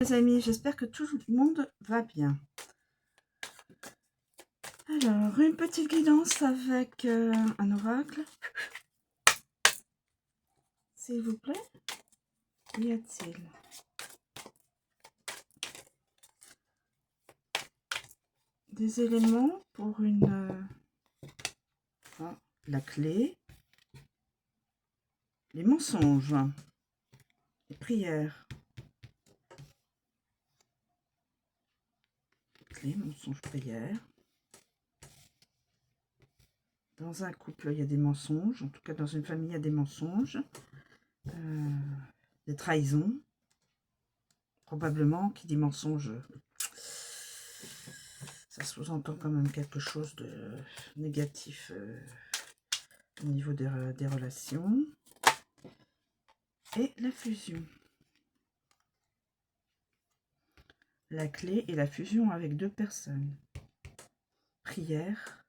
Les amis, j'espère que tout le monde va bien. Alors, une petite guidance avec un oracle. S'il vous plaît. Y a-t-il des éléments pour la clé, les mensonges, les prières. Clé, mensonges, prières. Dans un couple, il y a des mensonges. En tout cas, dans une famille, il y a des mensonges. Des trahisons. Probablement, qui dit mensonge, ça sous-entend quand même quelque chose de négatif au niveau des relations. Et la fusion. La clé et la fusion avec deux personnes. Prière.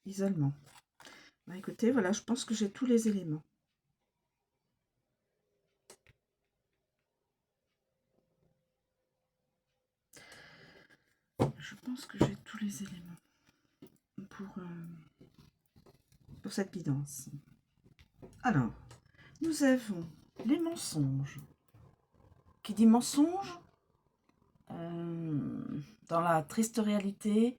Isolement. Bah, écoutez, voilà, je pense que j'ai tous les éléments. Je pense que j'ai tous les éléments pour cette guidance. Alors, nous avons les mensonges. Qui dit mensonge, dans la triste réalité,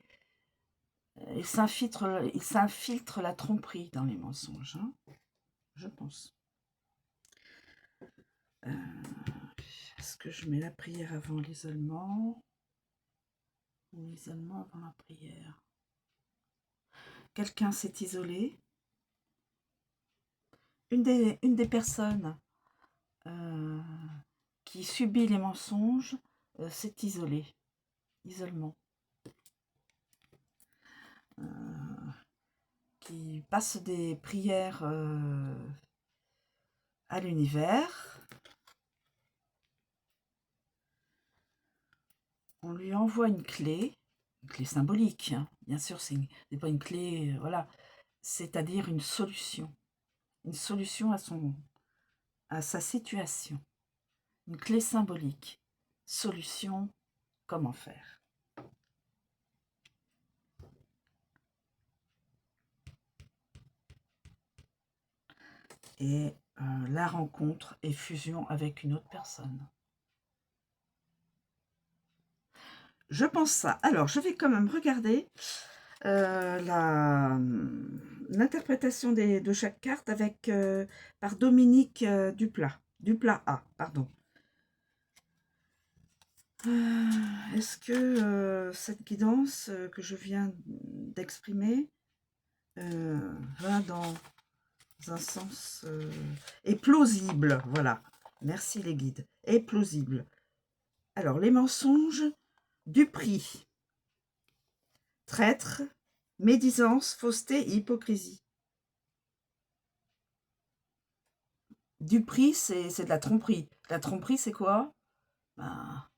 il s'infiltre la tromperie dans les mensonges, hein, je pense. Est-ce que je mets la prière avant l'isolement? Ou l'isolement avant la prière? Quelqu'un s'est isolé. Une des personnes qui subit les mensonges s'est isolée. Isolement. Qui passe des prières à l'univers. On lui envoie une clé symbolique, hein. Bien sûr, c'est pas une clé, voilà, c'est-à-dire une solution à sa situation, une clé symbolique, solution, comment faire. Et la rencontre et fusion avec une autre personne. Je pense ça. Alors, je vais quand même regarder l'interprétation de chaque carte avec par Dominique Duplat A, pardon. Est-ce que cette guidance que je viens d'exprimer va dans un sens est plausible? Voilà. Merci les guides. Est plausible. Alors, les mensonges du prix. Traître, médisance, fausseté et hypocrisie. Du prix, c'est de la tromperie. La tromperie, c'est quoi? Ben,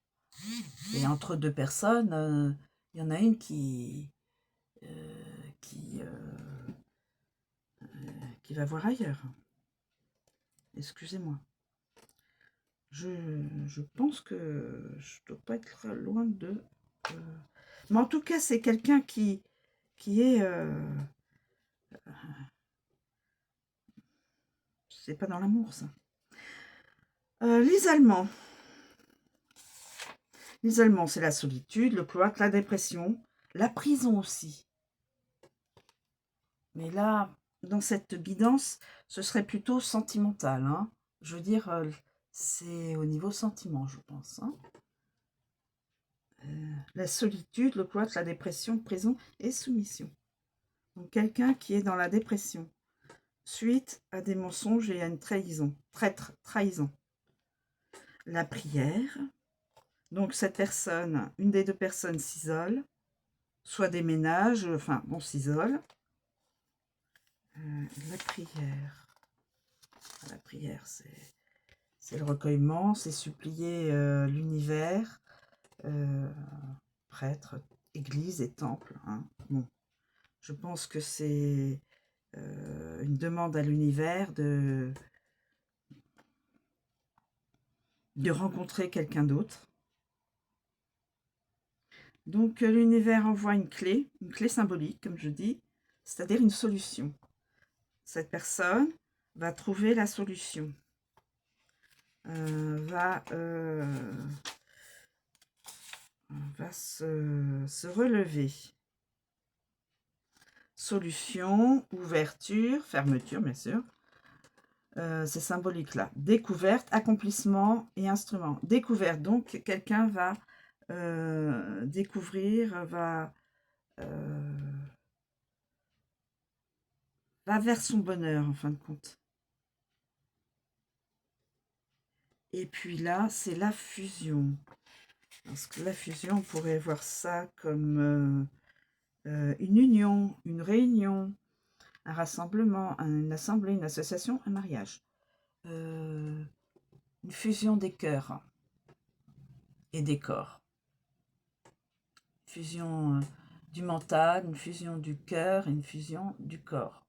c'est entre deux personnes. Il y en a une qui va voir ailleurs. Excusez-moi. Je pense que je ne dois pas être loin de... Mais en tout cas, c'est quelqu'un qui est... c'est pas dans l'amour, ça. L'isolement. L'isolement, c'est la solitude, le cloître, la dépression, la prison aussi. Mais là, dans cette guidance, ce serait plutôt sentimental, hein. Je veux dire, c'est au niveau sentiment, je pense, hein. La solitude, le cloître, la dépression, prison et soumission. Donc quelqu'un qui est dans la dépression, suite à des mensonges et à une trahison, trahison. La prière, donc cette personne, une des deux personnes s'isole, soit déménage, enfin on s'isole. La prière, c'est le recueillement, c'est supplier l'univers, prêtre, église et temple. Hein. Bon, je pense que c'est une demande à l'univers de rencontrer quelqu'un d'autre. Donc l'univers envoie une clé symbolique, comme je dis, c'est-à-dire une solution. Cette personne va trouver la solution, va se relever. Solution, ouverture, fermeture, bien sûr. C'est symbolique là. Découverte, accomplissement et instrument. Découverte, donc quelqu'un va découvrir, va vers son bonheur en fin de compte. Et puis là, c'est la fusion. Parce que la fusion, on pourrait voir ça comme une union, une réunion, un rassemblement, une assemblée, une association, un mariage. Une fusion des cœurs et des corps. Fusion du mental, une fusion du cœur et une fusion du corps.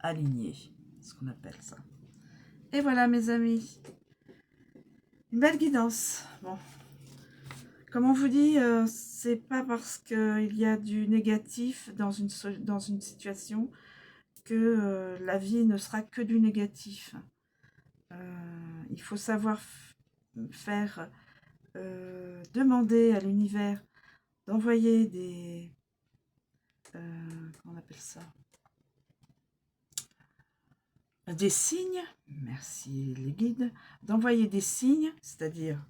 Aligné, ce qu'on appelle ça. Et voilà mes amis. Une belle guidance. Bon. Comme on vous dit, c'est pas parce qu'il y a du négatif dans une situation que la vie ne sera que du négatif. Il faut savoir faire demander à l'univers d'envoyer des... comment on appelle ça? Des signes, merci les guides, d'envoyer des signes, c'est-à-dire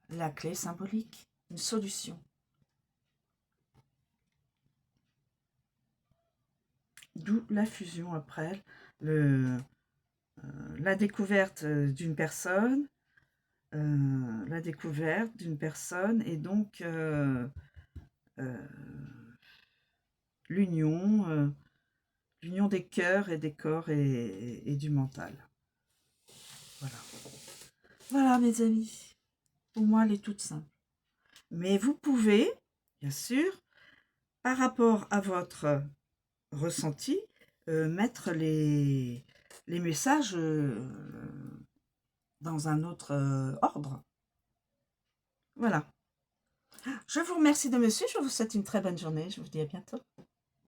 la clé symbolique, une solution. D'où la fusion après, la découverte d'une personne, et donc l'union des cœurs et des corps et du mental. Voilà. Voilà mes amis. Pour moi, elle est toute simple. Mais vous pouvez, bien sûr, par rapport à votre ressenti, mettre les messages dans un autre ordre. Voilà. Je vous remercie de me suivre. Je vous souhaite une très bonne journée. Je vous dis à bientôt.